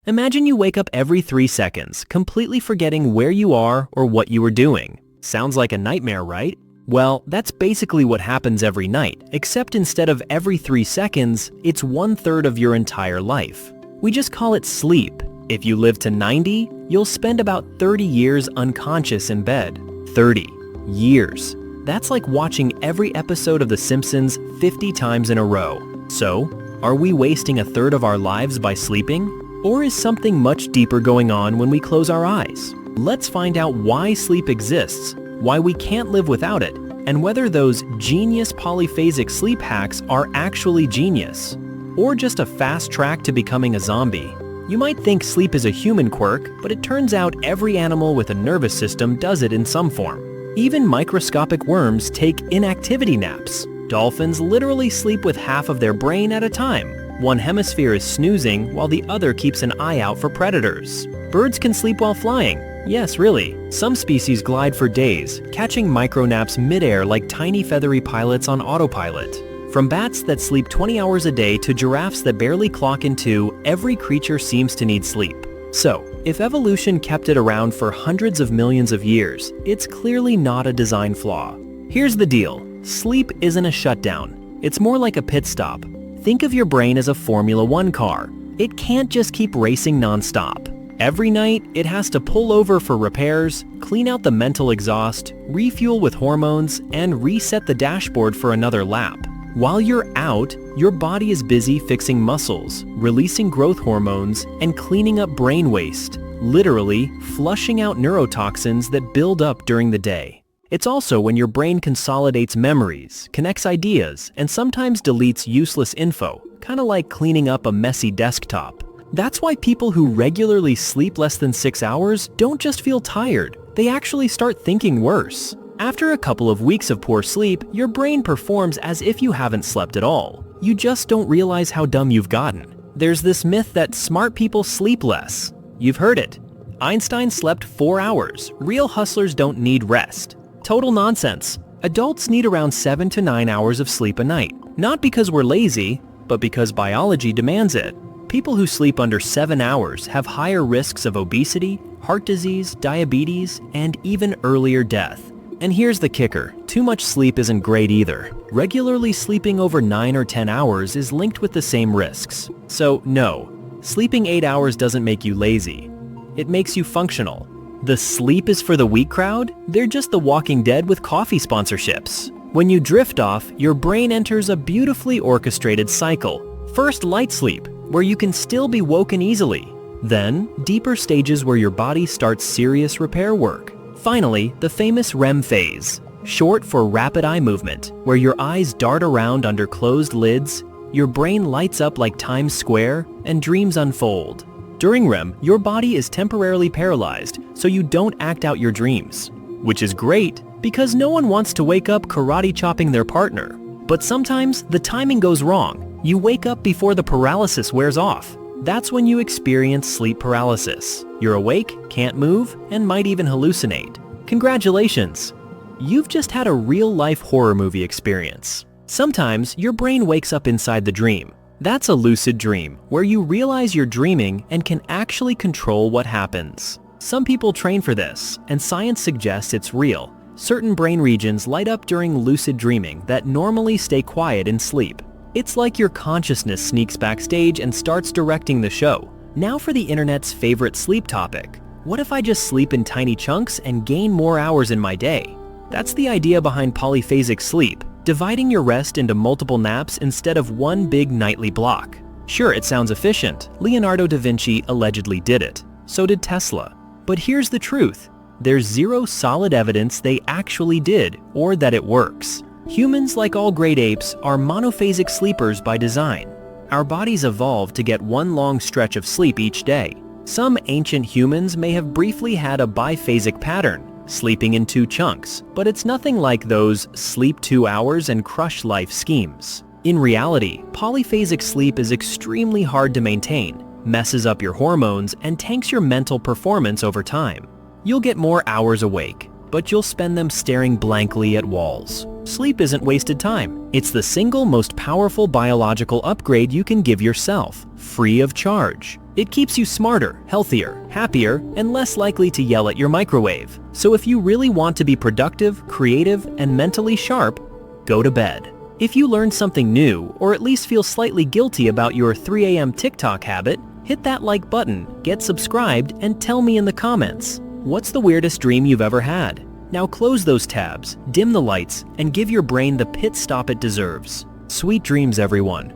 Imagine you wake up every 3 seconds, completely forgetting where you are or what you were doing. Sounds like a nightmare, right? Well, that's basically what happens every night, except instead of every 3 seconds, it's 1/3 of your entire life. We just call it sleep. If you live to 90, you'll spend about 30 years unconscious in bed. 30 years. That's like watching every episode of The Simpsons 50 times in a row. So, are we wasting 1/3 of our lives by sleeping? Or is something much deeper going on when we close our eyes? Let's find out why sleep exists, why we can't live without it, and whether those genius polyphasic sleep hacks are actually genius, or just a fast track to becoming a zombie. You might think sleep is a human quirk, but it turns out every animal with a nervous system does it in some form. Even microscopic worms take inactivity naps. Dolphins literally sleep with half of their brain at a time. One hemisphere is snoozing while the other keeps an eye out for predators. Birds can sleep while flying. Yes, really. Some species glide for days, catching micronaps midair like tiny feathery pilots on autopilot. From bats that sleep 20 hours a day to giraffes that barely clock in 2, every creature seems to need sleep. So, if evolution kept it around for hundreds of millions of years, it's clearly not a design flaw. Here's the deal. Sleep isn't a shutdown. It's more like a pit stop. Think of your brain as a Formula One car. It can't just keep racing nonstop. Every night, it has to pull over for repairs, clean out the mental exhaust, refuel with hormones, and reset the dashboard for another lap. While you're out, your body is busy fixing muscles, releasing growth hormones, and cleaning up brain waste, literally flushing out neurotoxins that build up during the day. It's also when your brain consolidates memories, connects ideas, and sometimes deletes useless info, kind of like cleaning up a messy desktop. That's why people who regularly sleep less than 6 hours don't just feel tired, they actually start thinking worse. After a couple of weeks of poor sleep, your brain performs as if you haven't slept at all. You just don't realize how dumb you've gotten. There's this myth that smart people sleep less. You've heard it. Einstein slept 4 hours. Real hustlers don't need rest. Total nonsense. Adults need around 7 to 9 hours of sleep a night. Not because we're lazy, but because biology demands it. People who sleep under 7 hours have higher risks of obesity, heart disease, diabetes, and even earlier death. And here's the kicker, too much sleep isn't great either. Regularly sleeping over 9 or 10 hours is linked with the same risks. So no, sleeping 8 hours doesn't make you lazy. It makes you functional. The sleep is for the weak crowd? They're just the Walking Dead with coffee sponsorships. When you drift off, your brain enters a beautifully orchestrated cycle. First, light sleep, where you can still be woken easily. Then, deeper stages where your body starts serious repair work. Finally, the famous REM phase, short for rapid eye movement, where your eyes dart around under closed lids, your brain lights up like Times Square, and dreams unfold. During REM, your body is temporarily paralyzed, so you don't act out your dreams. Which is great, because no one wants to wake up karate chopping their partner. But sometimes, the timing goes wrong. You wake up before the paralysis wears off. That's when you experience sleep paralysis. You're awake, can't move, and might even hallucinate. Congratulations! You've just had a real-life horror movie experience. Sometimes, your brain wakes up inside the dream. That's a lucid dream, where you realize you're dreaming and can actually control what happens. Some people train for this, and science suggests it's real. Certain brain regions light up during lucid dreaming that normally stay quiet in sleep. It's like your consciousness sneaks backstage and starts directing the show. Now for the internet's favorite sleep topic. What if I just sleep in tiny chunks and gain more hours in my day? That's the idea behind polyphasic sleep, dividing your rest into multiple naps instead of one big nightly block. Sure, it sounds efficient. Leonardo da Vinci allegedly did it. So did Tesla. But here's the truth. There's zero solid evidence they actually did or that it works. Humans, like all great apes, are monophasic sleepers by design. Our bodies evolved to get one long stretch of sleep each day. Some ancient humans may have briefly had a biphasic pattern, sleeping in 2 chunks, but it's nothing like those sleep 2 hours and crush life schemes. In reality, polyphasic sleep is extremely hard to maintain, messes up your hormones, and tanks your mental performance over time. You'll get more hours awake, but you'll spend them staring blankly at walls. Sleep isn't wasted time. It's the single most powerful biological upgrade you can give yourself, free of charge. It keeps you smarter, healthier, happier, and less likely to yell at your microwave. So if you really want to be productive, creative, and mentally sharp, go to bed. If you learned something new, or at least feel slightly guilty about your 3 a.m. TikTok habit, hit that like button, get subscribed, and tell me in the comments. What's the weirdest dream you've ever had? Now close those tabs, dim the lights, and give your brain the pit stop it deserves. Sweet dreams, everyone.